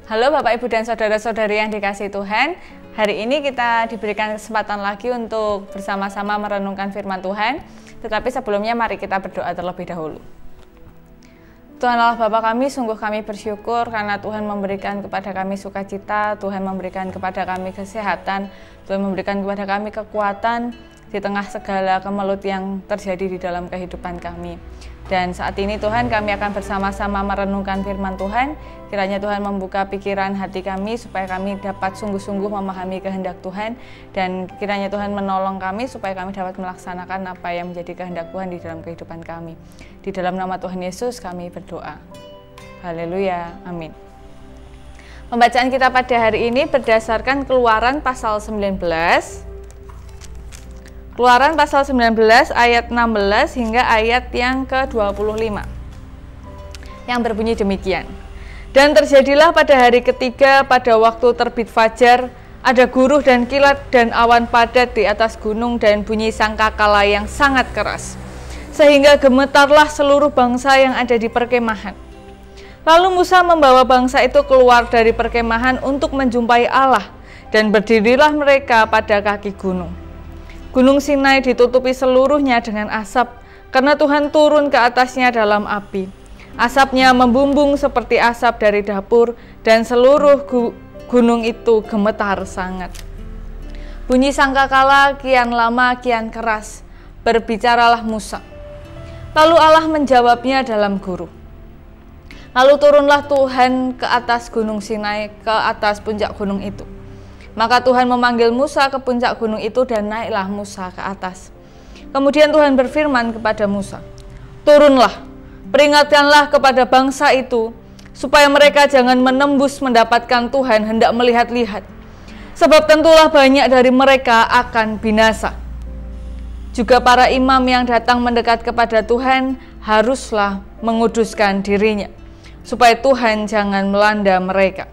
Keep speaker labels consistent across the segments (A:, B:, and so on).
A: Halo Bapak, Ibu, dan Saudara-saudari yang dikasihi Tuhan. Hari ini kita diberikan kesempatan lagi untuk bersama-sama merenungkan firman Tuhan. Tetapi sebelumnya mari kita berdoa terlebih dahulu. Tuhan Allah Bapa kami, sungguh kami bersyukur karena Tuhan memberikan kepada kami sukacita, Tuhan memberikan kepada kami kesehatan, Tuhan memberikan kepada kami kekuatan di tengah segala kemelut yang terjadi di dalam kehidupan kami. Dan saat ini Tuhan, kami akan bersama-sama merenungkan firman Tuhan. Kiranya Tuhan membuka pikiran hati kami supaya kami dapat sungguh-sungguh memahami kehendak Tuhan. Dan kiranya Tuhan menolong kami supaya kami dapat melaksanakan apa yang menjadi kehendak Tuhan di dalam kehidupan kami. Di dalam nama Tuhan Yesus kami berdoa. Haleluya, amin. Pembacaan kita pada hari ini berdasarkan Keluaran pasal 19. Keluaran pasal 19 ayat 16 hingga ayat yang ke-25 yang berbunyi demikian. Dan terjadilah pada hari ketiga pada waktu terbit fajar, ada guruh dan kilat dan awan padat di atas gunung dan bunyi sangkakala yang sangat keras, sehingga gemetarlah seluruh bangsa yang ada di perkemahan. Lalu Musa membawa bangsa itu keluar dari perkemahan untuk menjumpai Allah, dan berdirilah mereka pada kaki gunung. Gunung Sinai ditutupi seluruhnya dengan asap, karena Tuhan turun ke atasnya dalam api. Asapnya membumbung seperti asap dari dapur, dan seluruh gunung itu gemetar sangat. Bunyi sangkakala kian lama kian keras, berbicaralah Musa. Lalu Allah menjawabnya dalam gurun. Lalu turunlah Tuhan ke atas gunung Sinai, ke atas puncak gunung itu. Maka Tuhan memanggil Musa ke puncak gunung itu dan naiklah Musa ke atas. Kemudian Tuhan berfirman kepada Musa, "Turunlah, peringatkanlah kepada bangsa itu, supaya mereka jangan menembus mendapatkan Tuhan hendak melihat-lihat. Sebab tentulah banyak dari mereka akan binasa. Juga para imam yang datang mendekat kepada Tuhan haruslah menguduskan dirinya, supaya Tuhan jangan melanda mereka."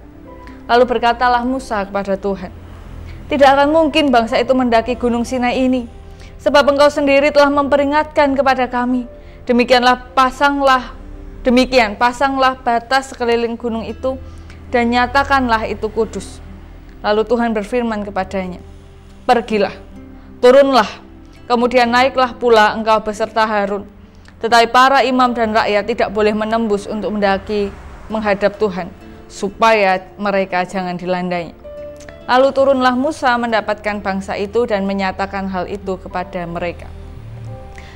A: Lalu berkatalah Musa kepada Tuhan, "Tidak akan mungkin bangsa itu mendaki gunung Sinai ini, sebab Engkau sendiri telah memperingatkan kepada kami. Pasanglah batas sekeliling gunung itu, dan nyatakanlah itu kudus." Lalu Tuhan berfirman kepadanya, "Pergilah, turunlah, kemudian naiklah pula engkau beserta Harun. Tetapi para imam dan rakyat tidak boleh menembus untuk mendaki menghadap Tuhan, supaya mereka jangan dilandai." Lalu turunlah Musa mendapatkan bangsa itu dan menyatakan hal itu kepada mereka.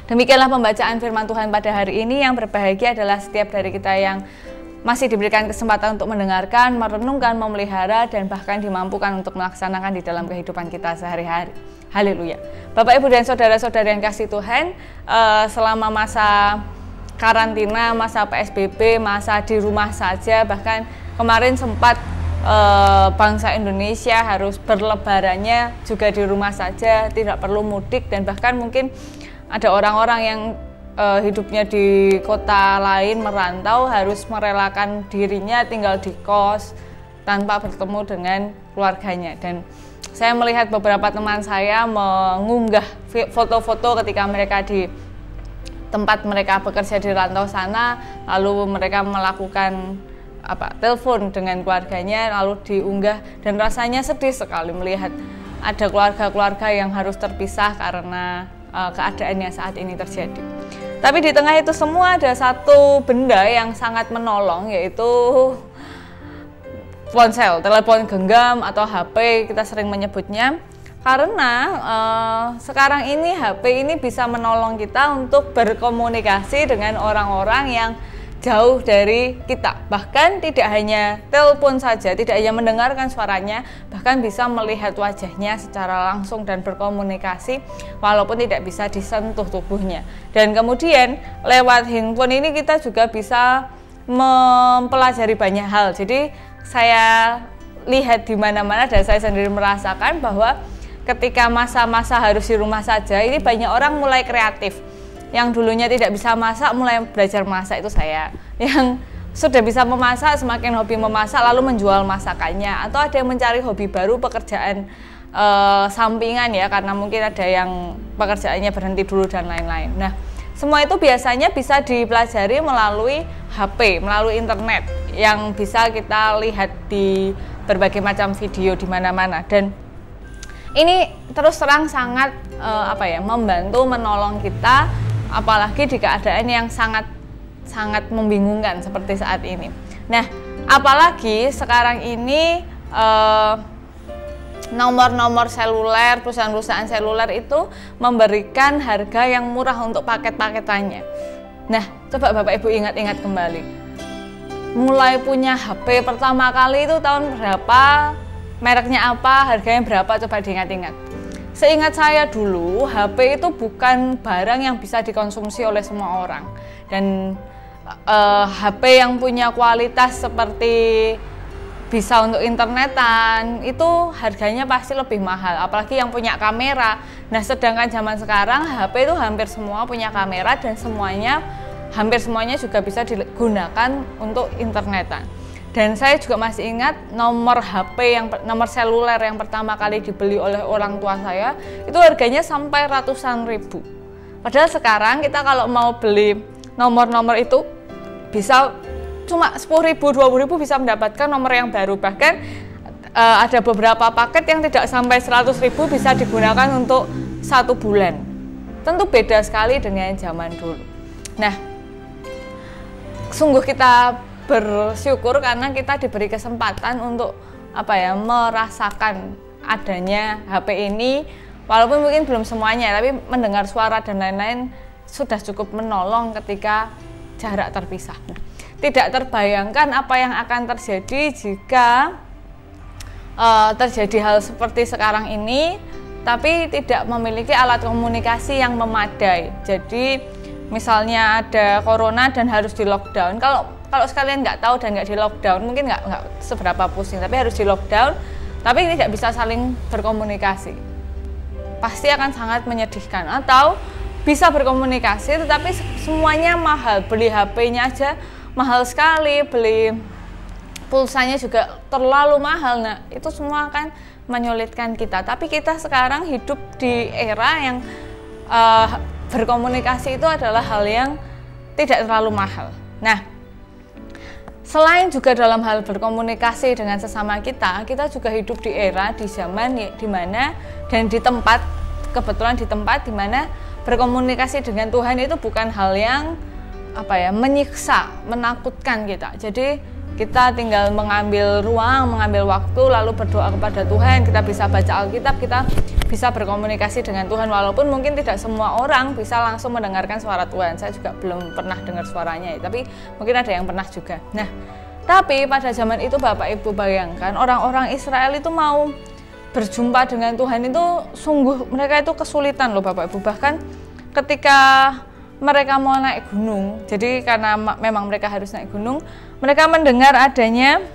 A: Demikianlah pembacaan firman Tuhan pada hari ini. Yang berbahagia adalah setiap dari kita yang masih diberikan kesempatan untuk mendengarkan, merenungkan, memelihara, dan bahkan dimampukan untuk melaksanakan di dalam kehidupan kita sehari-hari. Haleluya. Bapak, Ibu, dan saudara-saudari yang kasih Tuhan, selama masa karantina, masa PSBB, masa di rumah saja, bahkan kemarin sempat bangsa Indonesia harus berlebarannya juga di rumah saja, tidak perlu mudik, dan bahkan mungkin ada orang-orang yang hidupnya di kota lain merantau harus merelakan dirinya tinggal di kos tanpa bertemu dengan keluarganya. Dan saya melihat beberapa teman saya mengunggah foto-foto ketika mereka di tempat mereka bekerja di rantau sana, lalu mereka melakukan telepon dengan keluarganya, lalu diunggah, dan rasanya sedih sekali melihat ada keluarga-keluarga yang harus terpisah karena keadaan yang saat ini terjadi. Tapi di tengah itu semua ada satu benda yang sangat menolong, yaitu ponsel, telepon genggam atau HP kita sering menyebutnya. Karena sekarang ini HP ini bisa menolong kita untuk berkomunikasi dengan orang-orang yang jauh dari kita. Bahkan tidak hanya telepon saja, tidak hanya mendengarkan suaranya, bahkan bisa melihat wajahnya secara langsung dan berkomunikasi walaupun tidak bisa disentuh tubuhnya. Dan kemudian lewat handphone ini kita juga bisa mempelajari banyak hal. Jadi saya lihat di mana-mana dan saya sendiri merasakan bahwa ketika masa-masa harus di rumah saja, ini banyak orang mulai kreatif. Yang dulunya tidak bisa masak mulai belajar masak, itu saya. Yang sudah bisa memasak semakin hobi memasak lalu menjual masakannya, atau ada yang mencari hobi baru, pekerjaan sampingan ya, karena mungkin ada yang pekerjaannya berhenti dulu dan lain-lain. Nah, semua itu biasanya bisa dipelajari melalui HP, melalui internet yang bisa kita lihat di berbagai macam video di mana-mana. Dan ini terus terang sangat membantu, menolong kita, apalagi di keadaan yang sangat membingungkan seperti saat ini. Nah, apalagi sekarang ini nomor-nomor seluler, perusahaan-perusahaan seluler itu memberikan harga yang murah untuk paket-paketannya. Nah, coba Bapak Ibu ingat-ingat kembali. Mulai punya HP pertama kali itu tahun berapa, mereknya apa, harganya berapa, coba diingat-ingat. Seingat saya dulu, HP itu bukan barang yang bisa dikonsumsi oleh semua orang. Dan HP yang punya kualitas seperti bisa untuk internetan, itu harganya pasti lebih mahal, apalagi yang punya kamera. Nah, sedangkan zaman sekarang HP itu hampir semua punya kamera dan hampir semuanya juga bisa digunakan untuk internetan. Dan saya juga masih ingat nomor seluler yang pertama kali dibeli oleh orang tua saya, itu harganya sampai ratusan ribu. Padahal sekarang kita kalau mau beli nomor-nomor itu bisa cuma 10.000, 20.000 bisa mendapatkan nomor yang baru. Bahkan ada beberapa paket yang tidak sampai 100.000 bisa digunakan untuk 1 bulan. Tentu beda sekali dengan zaman dulu. Nah, sungguh kita bersyukur karena kita diberi kesempatan untuk merasakan adanya HP ini, walaupun mungkin belum semuanya, tapi mendengar suara dan lain-lain sudah cukup menolong ketika jarak terpisah. Tidak terbayangkan apa yang akan terjadi jika terjadi hal seperti sekarang ini, tapi tidak memiliki alat komunikasi yang memadai. Jadi misalnya ada corona dan harus di lockdown. Kalau sekalian nggak tahu dan nggak di lockdown, mungkin nggak seberapa pusing. Tapi harus di lockdown, tapi tidak bisa saling berkomunikasi. Pasti akan sangat menyedihkan. Atau bisa berkomunikasi, tetapi semuanya mahal. Beli HP-nya aja mahal sekali, beli pulsanya juga terlalu mahal. Nah, itu semua akan menyulitkan kita. Tapi kita sekarang hidup di era yang berkomunikasi itu adalah hal yang tidak terlalu mahal. Nah, selain juga dalam hal berkomunikasi dengan sesama kita juga hidup di era, di zaman di mana dan di tempat, kebetulan di tempat di mana berkomunikasi dengan Tuhan itu bukan hal yang menyiksa, menakutkan kita. Jadi kita tinggal mengambil ruang, mengambil waktu, lalu berdoa kepada Tuhan. Kita bisa baca Alkitab, kita bisa berkomunikasi dengan Tuhan, walaupun mungkin tidak semua orang bisa langsung mendengarkan suara Tuhan. Saya juga belum pernah dengar suaranya, tapi mungkin ada yang pernah juga. Nah, tapi pada zaman itu Bapak Ibu bayangkan, orang-orang Israel itu mau berjumpa dengan Tuhan itu sungguh mereka itu kesulitan loh Bapak Ibu. Bahkan ketika mereka mau naik gunung, jadi karena memang mereka harus naik gunung, mereka mendengar adanya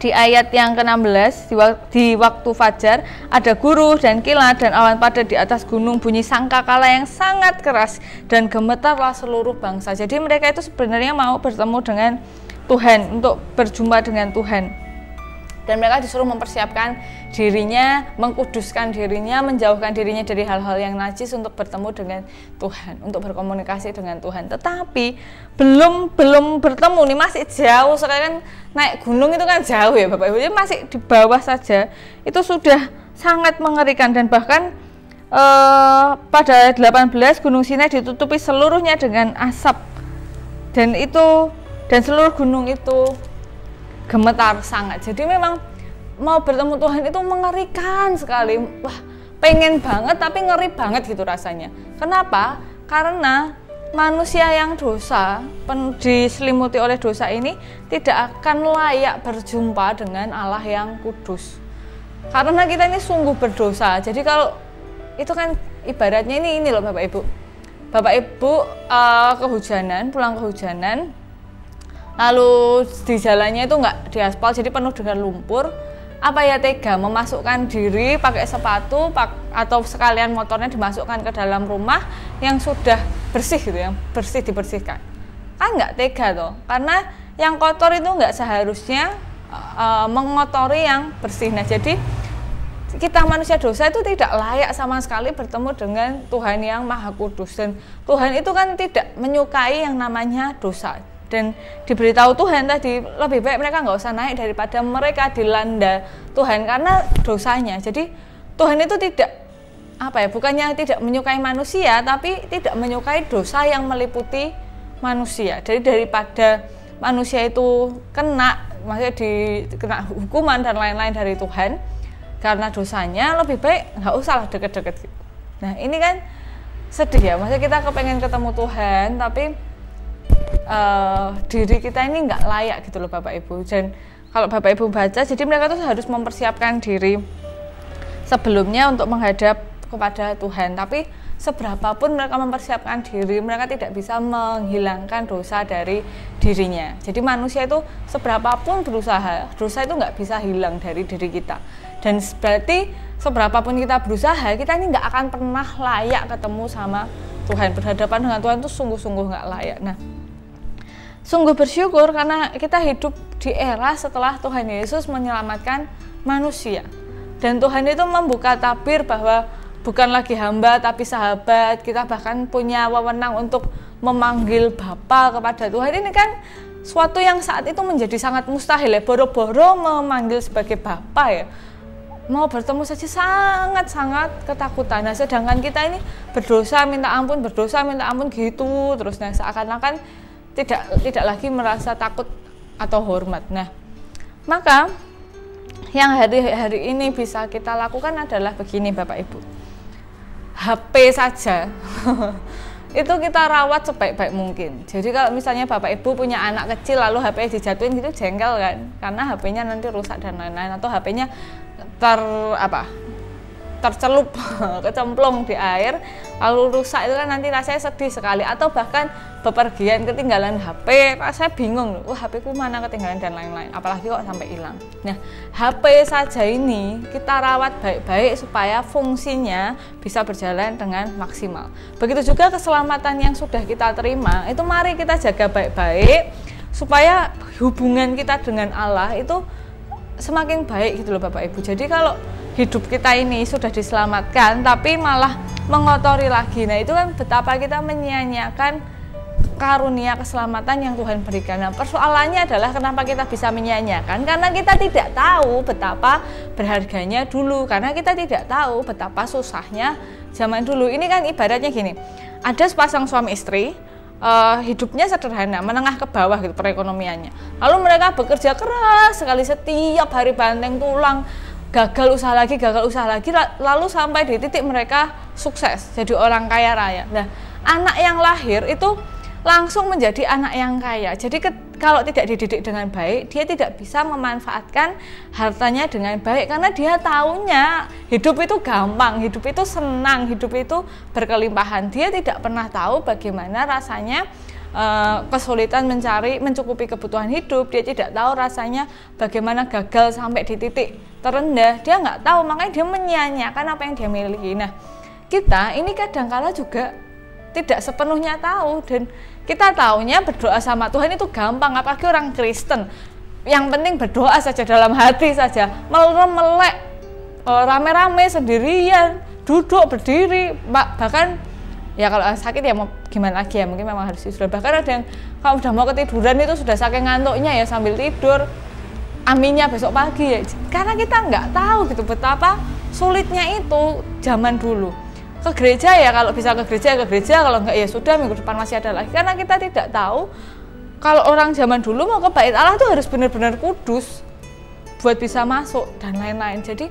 A: di ayat yang ke-16, di waktu fajar ada guru dan kilat dan awan padat di atas gunung, bunyi sangkakala yang sangat keras dan gemetarlah seluruh bangsa. Jadi mereka itu sebenarnya mau bertemu dengan Tuhan, untuk berjumpa dengan Tuhan. Dan mereka disuruh mempersiapkan dirinya, mengkuduskan dirinya, menjauhkan dirinya dari hal-hal yang najis untuk bertemu dengan Tuhan, untuk berkomunikasi dengan Tuhan. Tetapi belum bertemu nih, masih jauh. Sekarang naik gunung itu kan jauh ya Bapak Ibu, jadi masih di bawah saja. Itu sudah sangat mengerikan. Dan bahkan pada 18 Gunung Sinai ditutupi seluruhnya dengan asap. Dan seluruh gunung itu gemetar sangat. Jadi memang mau bertemu Tuhan itu mengerikan sekali. Wah, pengen banget tapi ngeri banget gitu rasanya. Kenapa? Karena manusia yang dosa, diselimuti oleh dosa ini tidak akan layak berjumpa dengan Allah yang kudus. Karena kita ini sungguh berdosa. Jadi kalau itu kan ibaratnya ini loh Bapak Ibu. Bapak Ibu pulang kehujanan, lalu di jalannya itu nggak diaspal, jadi penuh dengan lumpur. Apa ya tega memasukkan diri pakai sepatu atau sekalian motornya dimasukkan ke dalam rumah yang sudah bersih gitu, yang bersih dibersihkan. Kan nggak tega toh, karena yang kotor itu nggak seharusnya mengotori yang bersih. Nah, jadi kita manusia dosa itu tidak layak sama sekali bertemu dengan Tuhan yang Maha Kudus. Dan Tuhan itu kan tidak menyukai yang namanya dosa. Dan diberitahu Tuhan tadi, lebih baik mereka nggak usah naik daripada mereka dilanda Tuhan karena dosanya. Jadi Tuhan itu tidak bukannya tidak menyukai manusia, tapi tidak menyukai dosa yang meliputi manusia. Jadi daripada manusia itu maksudnya kena hukuman dan lain-lain dari Tuhan karena dosanya, lebih baik nggak usah lah deket-deket gitu. Nah ini kan sedih ya, maksudnya kita kepengen ketemu Tuhan tapi diri kita ini nggak layak gitu loh Bapak Ibu. Dan kalau Bapak Ibu baca, jadi mereka tuh harus mempersiapkan diri sebelumnya untuk menghadap kepada Tuhan. Tapi seberapapun mereka mempersiapkan diri, mereka tidak bisa menghilangkan dosa dari dirinya. Jadi manusia itu seberapapun berusaha, dosa itu nggak bisa hilang dari diri kita. Dan berarti seberapapun kita berusaha, kita ini nggak akan pernah layak ketemu sama Tuhan. Berhadapan dengan Tuhan itu sungguh-sungguh nggak layak. Nah, sungguh bersyukur karena kita hidup di era setelah Tuhan Yesus menyelamatkan manusia. Dan Tuhan itu membuka tabir bahwa bukan lagi hamba tapi sahabat. Kita bahkan punya wewenang untuk memanggil Bapa kepada Tuhan. Ini kan suatu yang saat itu menjadi sangat mustahil ya. Boro-boro memanggil sebagai Bapa ya. Mau bertemu saja sangat-sangat ketakutan. Nah, sedangkan kita ini berdosa minta ampun gitu terus. Nah, seakan-akan tidak lagi merasa takut atau hormat. Nah, maka yang hari ini bisa kita lakukan adalah begini Bapak Ibu. HP saja itu kita rawat sebaik-baik mungkin. Jadi kalau misalnya Bapak Ibu punya anak kecil lalu HP-nya dijatuhin gitu, jengkel kan? Karena HP-nya nanti rusak dan lain-lain, atau HP-nya tercelup kecemplung di air lalu rusak, itu kan nanti rasanya sedih sekali. Atau bahkan bepergian ketinggalan HP, saya bingung, HP-ku mana ketinggalan dan lain-lain, apalagi kok sampai hilang. Nah, HP saja ini kita rawat baik-baik supaya fungsinya bisa berjalan dengan maksimal. Begitu juga keselamatan yang sudah kita terima, itu mari kita jaga baik-baik supaya hubungan kita dengan Allah itu semakin baik gitu loh Bapak Ibu. Jadi kalau hidup kita ini sudah diselamatkan tapi malah mengotori lagi, nah itu kan betapa kita menyia-nyiakan karunia keselamatan yang Tuhan berikan. Nah, persoalannya adalah kenapa kita bisa menyia-nyiakan? Karena kita tidak tahu betapa berharganya dulu, karena kita tidak tahu betapa susahnya zaman dulu. Ini kan ibaratnya gini, ada sepasang suami istri, hidupnya sederhana, menengah ke bawah gitu perekonomiannya. Lalu mereka bekerja keras sekali, setiap hari banteng tulang, gagal usaha lagi, lalu sampai di titik mereka sukses, jadi orang kaya raya. Nah, anak yang lahir itu langsung menjadi anak yang kaya. Jadi kalau tidak dididik dengan baik, dia tidak bisa memanfaatkan hartanya dengan baik, karena dia taunya hidup itu gampang, hidup itu senang, hidup itu berkelimpahan. Dia tidak pernah tahu bagaimana rasanya kesulitan mencukupi kebutuhan hidup. Dia tidak tahu rasanya bagaimana gagal sampai di titik terendah. Dia nggak tahu, makanya dia menyia-nyiakan apa yang dia miliki. Nah, kita ini kadang-kala juga tidak sepenuhnya tahu, dan kita taunya berdoa sama Tuhan itu gampang, apalagi orang Kristen. Yang penting berdoa saja dalam hati saja, melek rame-rame sendirian, duduk berdiri, bahkan ya kalau sakit ya mau gimana lagi ya, mungkin memang harus istirahat. Bahkan ada yang kalau udah mau ketiduran itu sudah saking ngantuknya ya sambil tidur, aminnya besok pagi ya. Karena kita nggak tahu gitu betapa sulitnya itu zaman dulu. Ke gereja ya, kalau bisa ke gereja, kalau enggak ya sudah, minggu depan masih ada lagi. Karena kita tidak tahu kalau orang zaman dulu mau ke bait Allah tuh harus benar-benar kudus buat bisa masuk dan lain-lain. Jadi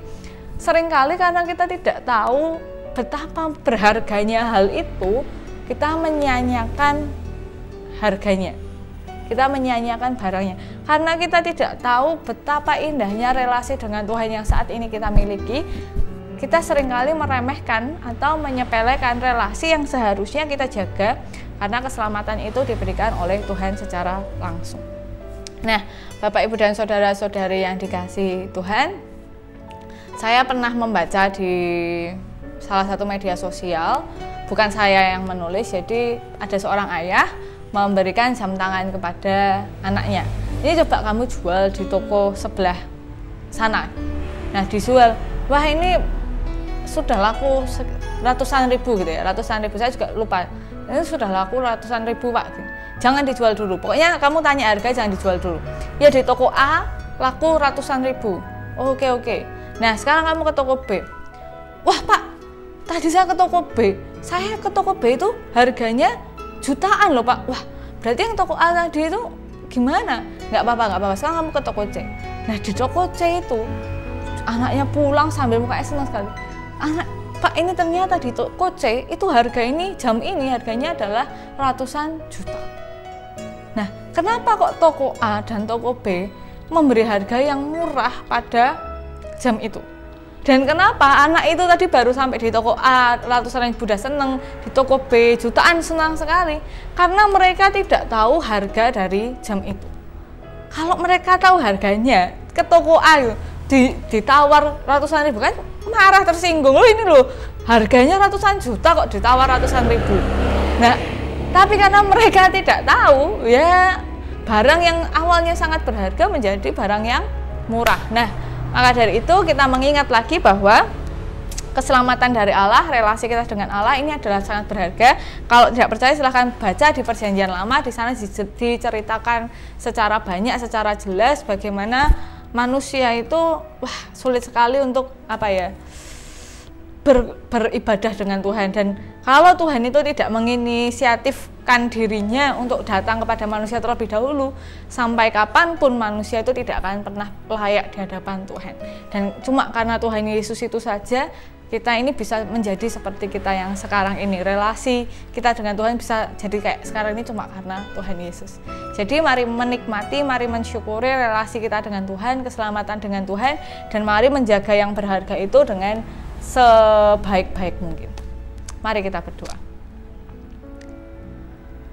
A: seringkali karena kita tidak tahu betapa berharganya hal itu, kita menyia-nyiakan harganya, kita menyia-nyiakan barangnya, karena kita tidak tahu betapa indahnya relasi dengan Tuhan yang saat ini kita miliki. Kita seringkali meremehkan atau menyepelekan relasi yang seharusnya kita jaga, karena keselamatan itu diberikan oleh Tuhan secara langsung. Nah, Bapak, Ibu, dan saudara-saudari yang dikasihi Tuhan, saya pernah membaca di salah satu media sosial, bukan saya yang menulis, jadi ada seorang ayah memberikan jam tangan kepada anaknya. Ini coba kamu jual di toko sebelah sana. Nah, dijual, wah ini sudah laku ratusan ribu gitu ya, ratusan ribu, saya juga lupa, ini sudah laku ratusan ribu Pak. jangan dijual dulu. Pokoknya kamu tanya harga, jangan dijual dulu. Ya di toko A laku ratusan ribu. Oke. Nah sekarang kamu ke toko B. Wah Pak, tadi saya ke toko B. Saya ke toko B itu harganya jutaan loh Pak. Wah berarti yang toko A tadi itu gimana? Nggak apa-apa. Sekarang kamu ke toko C. Nah di toko C itu anaknya pulang sambil mukanya senang sekali. Pak ini ternyata di toko C itu harga ini jam ini harganya adalah ratusan juta. Nah kenapa kok toko A dan toko B memberi harga yang murah pada jam itu? Dan kenapa anak itu tadi baru sampai di toko A ratusan ribu udah seneng, di toko B jutaan senang sekali? Karena mereka tidak tahu harga dari jam itu. Kalau mereka tahu harganya, ke toko A ditawar ratusan ribu kan marah, tersinggung, loh ini loh harganya ratusan juta kok ditawar ratusan ribu. Nah tapi karena mereka tidak tahu, ya barang yang awalnya sangat berharga menjadi barang yang murah. Nah maka dari itu kita mengingat lagi bahwa keselamatan dari Allah, relasi kita dengan Allah ini adalah sangat berharga. Kalau tidak percaya silahkan baca di Perjanjian Lama, di sana diceritakan secara banyak, secara jelas bagaimana manusia itu sulit sekali untuk beribadah dengan Tuhan. Dan kalau Tuhan itu tidak menginisiatifkan dirinya untuk datang kepada manusia terlebih dahulu, sampai kapanpun manusia itu tidak akan pernah layak di hadapan Tuhan. Dan cuma karena Tuhan Yesus itu saja kita ini bisa menjadi seperti kita yang sekarang ini. Relasi kita dengan Tuhan bisa jadi kayak sekarang ini cuma karena Tuhan Yesus. Jadi mari menikmati, mari mensyukuri relasi kita dengan Tuhan, keselamatan dengan Tuhan, dan mari menjaga yang berharga itu dengan sebaik-baik mungkin. Mari kita berdoa.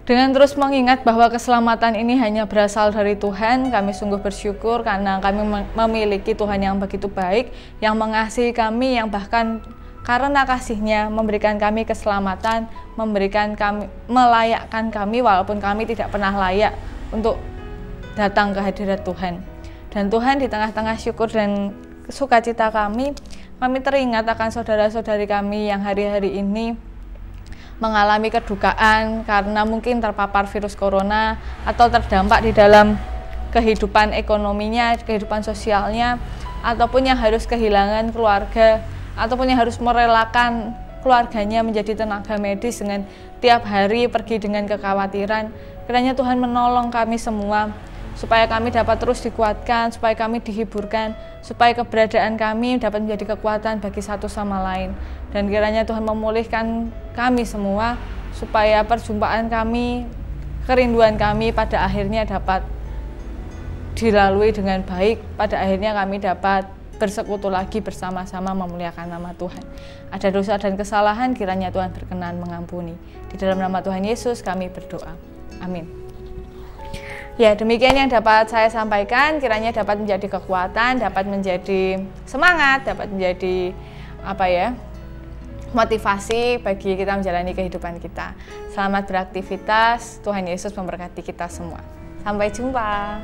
A: Dengan terus mengingat bahwa keselamatan ini hanya berasal dari Tuhan, kami sungguh bersyukur karena kami memiliki Tuhan yang begitu baik, yang mengasihi kami, yang bahkan karena kasih-Nya memberikan kami keselamatan, melayakkan kami walaupun kami tidak pernah layak untuk datang ke hadirat Tuhan. Dan Tuhan di tengah-tengah syukur dan sukacita kami teringat akan saudara-saudari kami yang hari-hari ini mengalami kedukaan karena mungkin terpapar virus corona atau terdampak di dalam kehidupan ekonominya, kehidupan sosialnya, ataupun yang harus kehilangan keluarga, ataupun yang harus merelakan keluarganya menjadi tenaga medis dengan tiap hari pergi dengan kekhawatiran. Kiranya Tuhan menolong kami semua supaya kami dapat terus dikuatkan, supaya kami dihiburkan, supaya keberadaan kami dapat menjadi kekuatan bagi satu sama lain. Dan kiranya Tuhan memulihkan kami semua, supaya perjumpaan kami, kerinduan kami pada akhirnya dapat dilalui dengan baik. Pada akhirnya kami dapat bersekutu lagi bersama-sama memuliakan nama Tuhan. Ada dosa dan kesalahan, kiranya Tuhan berkenan mengampuni. Di dalam nama Tuhan Yesus kami berdoa. Amin. Ya, demikian yang dapat saya sampaikan, kiranya dapat menjadi kekuatan, dapat menjadi semangat, dapat menjadi motivasi bagi kita menjalani kehidupan kita. Selamat beraktivitas, Tuhan Yesus memberkati kita semua. Sampai jumpa.